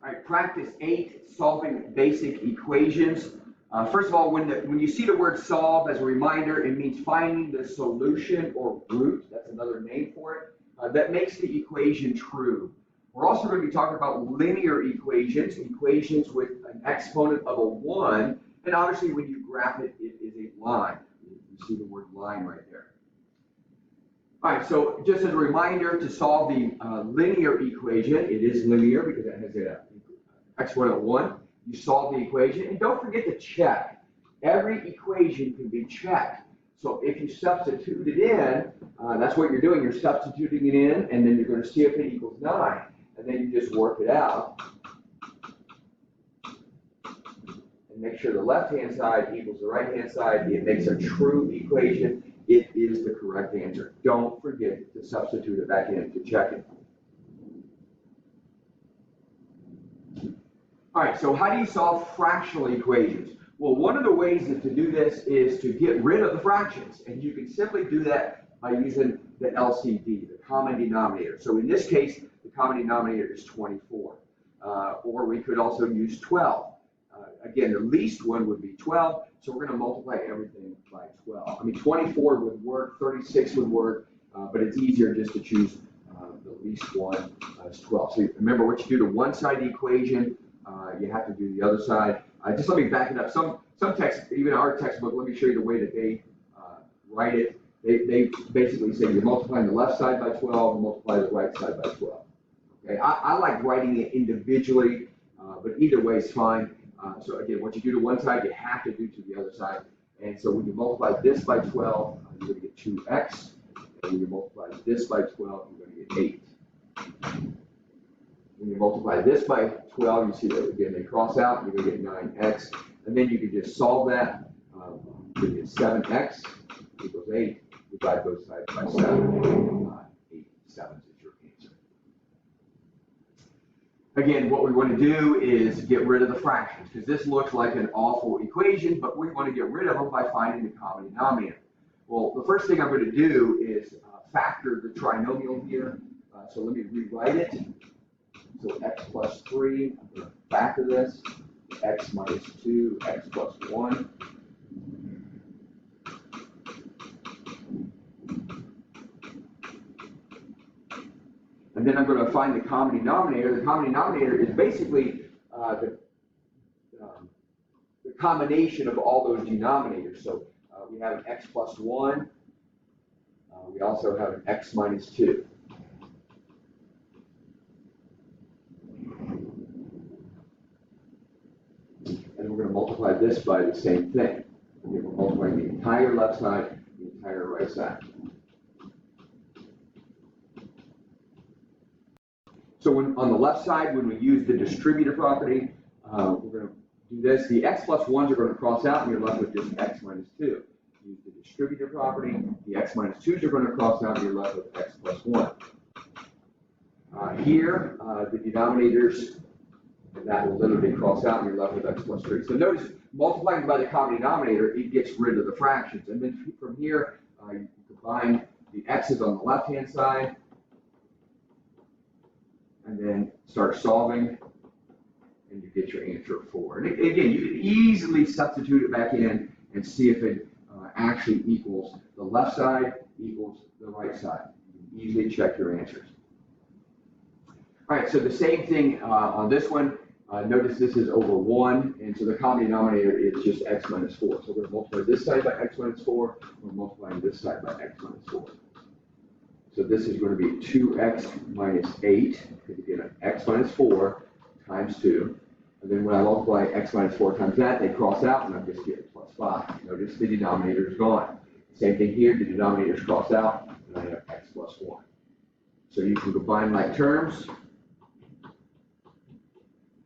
All right, practice 8, solving basic equations. First of all, when you see the word solve, as a reminder, it means finding the solution or root, that's another name for it, that makes the equation true. We're also going to be talking about linear equations, equations with an exponent of a 1, and obviously when you graph it, it is a line. You see the word line right there. All right, so just as a reminder, to solve the linear equation, it is linear because it has an exponent of 1. You solve the equation, and don't forget to check. Every equation can be checked. So if you substitute it in, that's what you're doing. You're substituting it in, and then you're going to see if it equals 9. And then you just work it out. And make sure the left-hand side equals the right-hand side. It makes a true equation. It is the correct answer. Don't forget to substitute it back in to check it. All right, so how do you solve fractional equations? Well, one of the ways to do this is to get rid of the fractions, and you can simply do that by using the LCD, the common denominator. So in this case, the common denominator is 24, or we could also use 12. Again, the least one would be 12, so we're going to multiply everything by 12. I mean, 24 would work, 36 would work, but it's easier just to choose the least one as 12. So remember, what you do to one side of the equation, you have to do the other side. Just let me back it up. Some texts, even our textbook, let me show you the way that they write it. They basically say you're multiplying the left side by 12 and multiply the right side by 12. Okay, I like writing it individually, but either way is fine. So again, what you do to one side, you have to do to the other side. And so when you multiply this by 12, you're going to get 2x. And when you multiply this by 12, you're going to get 8. When you multiply this by 12, you see that again, they cross out, you're going to get 9x. And then you can just solve that. You get 7x equals 8. Divide both sides by 7. 8 7s is your answer. Again, what we want to do is get rid of the fractions, because this looks like an awful equation, but we want to get rid of them by finding the common denominator. Well, the first thing I'm going to do is factor the trinomial here. So let me rewrite it. So x plus 3, I'm going to factor this. X minus 2, x plus 1. And then I'm going to find the common denominator. The common denominator is basically the combination of all those denominators. So we have an x plus 1. We also have an x minus 2. And we're going to multiply this by the same thing. We're multiplying the entire left side, the entire right side. So on the left side, when we use the distributor property, we're going to do this. The x plus 1s are going to cross out, and you're left with just x minus 2. Use the distributor property. The x minus 2s are going to cross out, and you're left with x plus 1. Here, the denominators, that will literally cross out, and you're left with x plus 3. So notice, multiplying by the common denominator, it gets rid of the fractions. And then from here, you combine the x's on the left-hand side, and then start solving, and you get your answer of 4. And again, you can easily substitute it back in and see if it actually equals the left side equals the right side. You can easily check your answers. All right, so the same thing on this one. Notice this is over 1, and so the common denominator is just x minus 4. So we're going to multiply this side by x minus 4. We're multiplying this side by x minus 4. So this is going to be 2x minus 8, because again, x minus 4 times 2. And then when I multiply x minus 4 times that, they cross out, and I'm just getting plus 5. Notice the denominator is gone. Same thing here, the denominators cross out, and I have x plus 1. So you can combine like terms,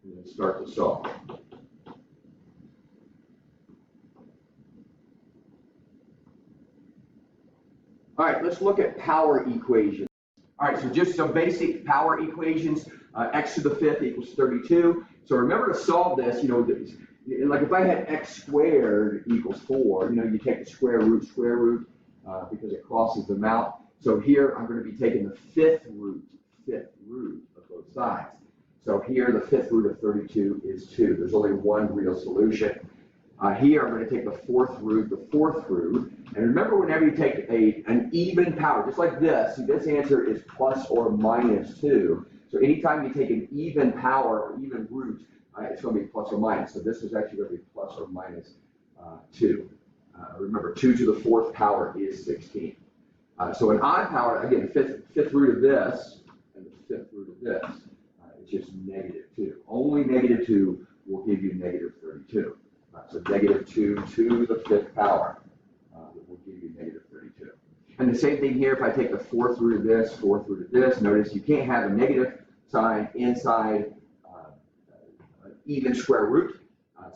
and then start to solve. All right, let's look at power equations. All right, so just some basic power equations. X to the 5th equals 32. So remember to solve this, like if I had x squared equals 4, you take the square root, because it crosses them out. So here I'm going to be taking the fifth root of both sides. So here, the fifth root of 32 is 2. There's only one real solution. Here, I'm going to take the fourth root, and remember whenever you take an even power, just like this, see this answer is plus or minus 2. So anytime you take an even power or even root, it's going to be plus or minus. So this is actually going to be plus or minus 2. Remember, 2 to the fourth power is 16. So an odd power, again, the fifth root of this and the fifth root of this is just negative 2. Only negative 2 will give you negative 32. So negative 2 to the fifth power will give you negative 32. And the same thing here, if I take the fourth root of this, notice you can't have a negative sign inside an even square root.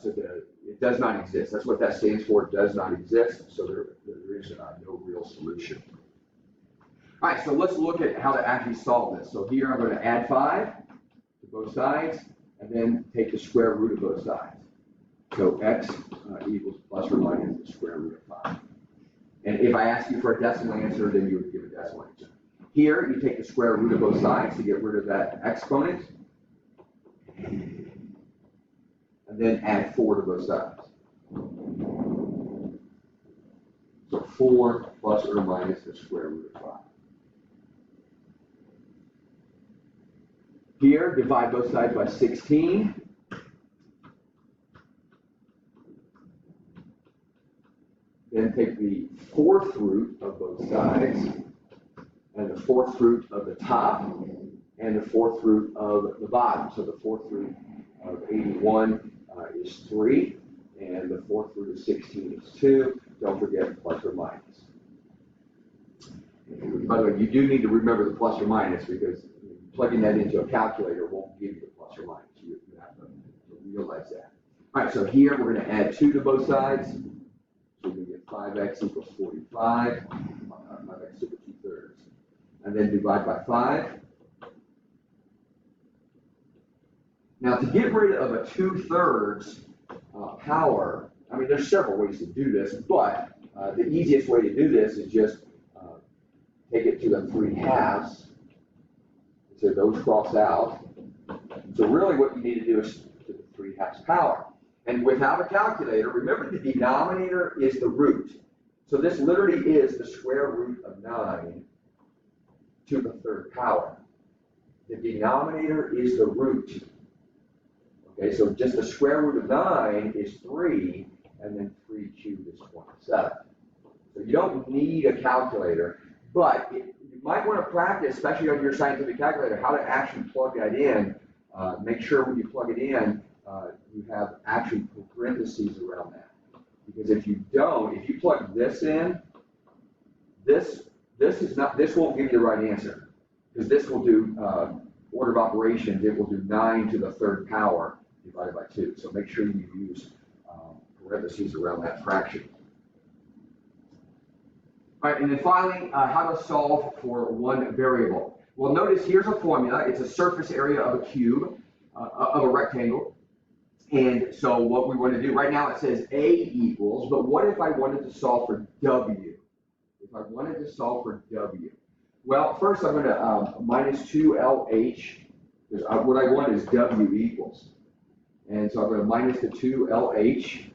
So it does not exist. That's what that stands for, does not exist. So there is no real solution. All right, so let's look at how to actually solve this. So here I'm going to add 5 to both sides, and then take the square root of both sides. So x equals plus or minus the square root of 5. And if I ask you for a decimal answer, then you would give a decimal answer. Here, you take the square root of both sides to get rid of that exponent, and then add 4 to both sides. So 4 plus or minus the square root of 5. Here, divide both sides by 16. Then take the fourth root of both sides, and the fourth root of the top, and the fourth root of the bottom. So the fourth root of 81 is 3, and the fourth root of 16 is 2. Don't forget plus or minus. By the way, you do need to remember the plus or minus, because plugging that into a calculator won't give you the plus or minus. You have to realize that. All right, so here we're going to add 2 to both sides. So we get 5x equals 45, 5x equals 2/3. And then divide by 5. Now to get rid of a 2/3 power, I mean, there's several ways to do this, but the easiest way to do this is just take it to the 3/2. So those cross out. So really what you need to do is to the 3/2 power. And without a calculator, remember the denominator is the root. So this literally is the square root of 9 to the third power. The denominator is the root. Okay, so just the square root of 9 is 3, and then 3 cubed is 27. So you don't need a calculator, but you might want to practice, especially on your scientific calculator, how to actually plug that in. Make sure when you plug it in, you have actually parentheses around that. Because if you don't, if you plug this in, this won't give you the right answer. Because this will do order of operations, it will do 9 to the third power divided by 2. So make sure you use parentheses around that fraction. All right, and then finally, how to solve for one variable. Well, notice here's a formula. It's a surface area of a cube, of a rectangle. And so what we want to do, right now it says A equals, but what if I wanted to solve for W? If I wanted to solve for W. Well, first I'm going to minus 2LH, because what I want is W equals. And so I'm going to minus the 2LH.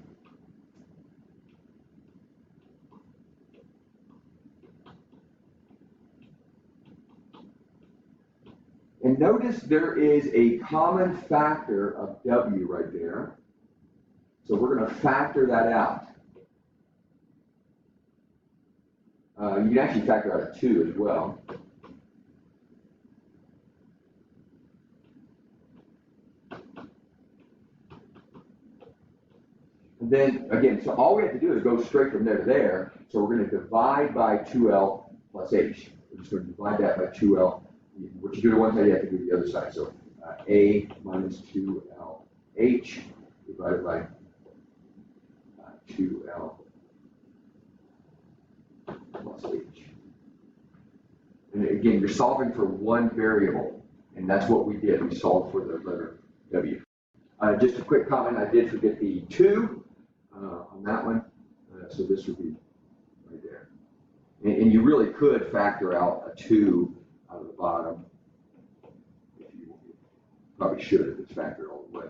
And notice there is a common factor of W right there. So we're going to factor that out. You can actually factor out a 2 as well. And then, again, so all we have to do is go straight from there to there. So we're going to divide by 2L plus H. We're just going to divide that by 2L. What you do to one side, you have to do the other side. So A minus 2LH divided by 2L plus H. And again, you're solving for one variable, and that's what we did. We solved for the letter W. Just a quick comment, I did forget the 2 on that one, so this would be right there. And you really could factor out a 2 out of the bottom if you Probably should if it's factored all the way.